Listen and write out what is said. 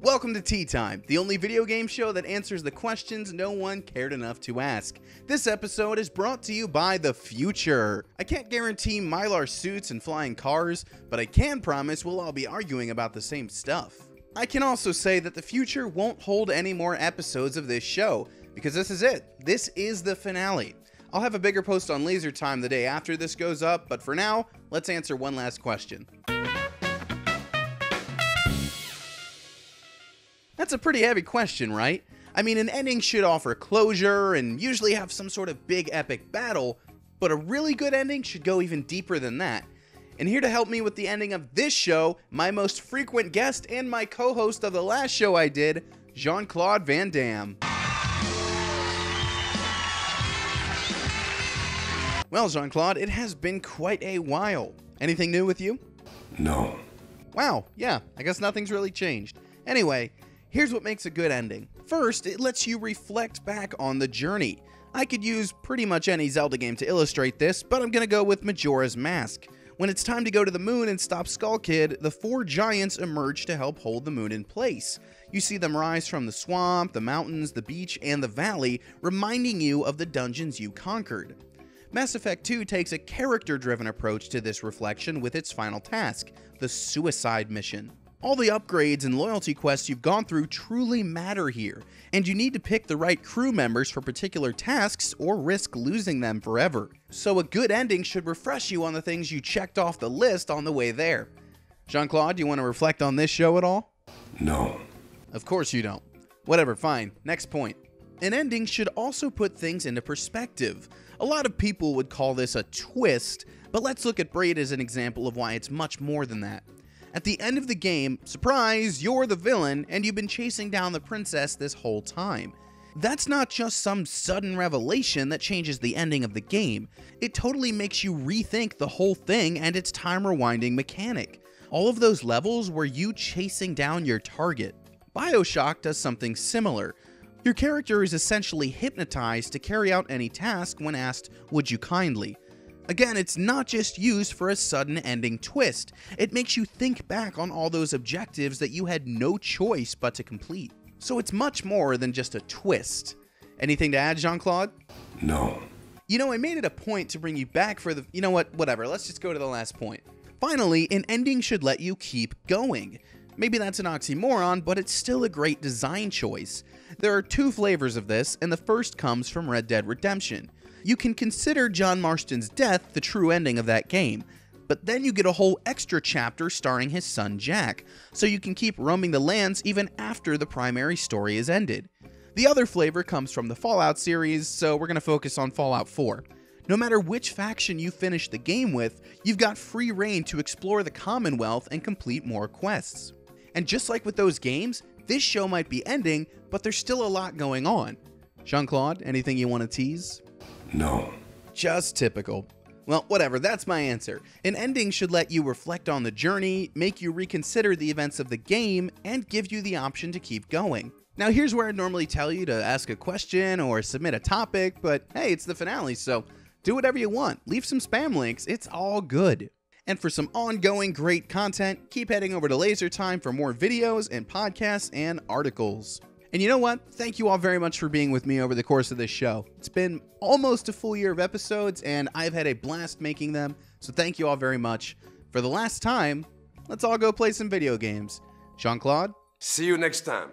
Welcome to Tea Time, the only video game show that answers the questions no one cared enough to ask. This episode is brought to you by the future. I can't guarantee Mylar suits and flying cars, but I can promise we'll all be arguing about the same stuff. I can also say that the future won't hold any more episodes of this show, because this is it. This is the finale. I'll have a bigger post on Laser Time the day after this goes up, but for now, let's answer one last question. That's a pretty heavy question, right? I mean, an ending should offer closure and usually have some sort of big epic battle, but a really good ending should go even deeper than that. And here to help me with the ending of this show, my most frequent guest and my co-host of the last show I did, Jean-Claude Van Damme. Well, Jean-Claude, it has been quite a while. Anything new with you? No. Wow, yeah, I guess nothing's really changed. Anyway, here's what makes a good ending. First, it lets you reflect back on the journey. I could use pretty much any Zelda game to illustrate this, but I'm gonna go with Majora's Mask. When it's time to go to the moon and stop Skull Kid, the four giants emerge to help hold the moon in place. You see them rise from the swamp, the mountains, the beach, and the valley, reminding you of the dungeons you conquered. Mass Effect 2 takes a character-driven approach to this reflection with its final task, the Suicide Mission. All the upgrades and loyalty quests you've gone through truly matter here, and you need to pick the right crew members for particular tasks or risk losing them forever. So a good ending should refresh you on the things you checked off the list on the way there. Jean-Claude, do you want to reflect on this show at all? No. Of course you don't. Whatever, fine. Next point. An ending should also put things into perspective. A lot of people would call this a twist, but let's look at Braid as an example of why it's much more than that. At the end of the game, surprise, you're the villain, and you've been chasing down the princess this whole time. That's not just some sudden revelation that changes the ending of the game. It totally makes you rethink the whole thing and its time rewinding mechanic. All of those levels were you chasing down your target. BioShock does something similar. Your character is essentially hypnotized to carry out any task when asked, "Would you kindly?" Again, it's not just used for a sudden ending twist. It makes you think back on all those objectives that you had no choice but to complete. So it's much more than just a twist. Anything to add, Jean-Claude? No. You know, I made it a point to bring you back for the... You know what? Whatever. Let's just go to the last point. Finally, an ending should let you keep going. Maybe that's an oxymoron, but it's still a great design choice. There are two flavors of this, and the first comes from Red Dead Redemption. You can consider John Marston's death the true ending of that game, but then you get a whole extra chapter starring his son Jack, so you can keep roaming the lands even after the primary story is ended. The other flavor comes from the Fallout series, so we're going to focus on Fallout 4. No matter which faction you finish the game with, you've got free reign to explore the Commonwealth and complete more quests. And just like with those games, this show might be ending, but there's still a lot going on. Jean-Claude, anything you want to tease? No. Just typical. Well, whatever, that's my answer. An ending should let you reflect on the journey, make you reconsider the events of the game, and give you the option to keep going. Now here's where I'd normally tell you to ask a question or submit a topic, but hey, it's the finale, so do whatever you want. Leave some spam links, it's all good. And for some ongoing great content, keep heading over to Laser Time for more videos and podcasts and articles. And you know what? Thank you all very much for being with me over the course of this show. It's been almost a full year of episodes, and I've had a blast making them, so thank you all very much. For the last time, let's all go play some video games. Jean-Claude? See you next time.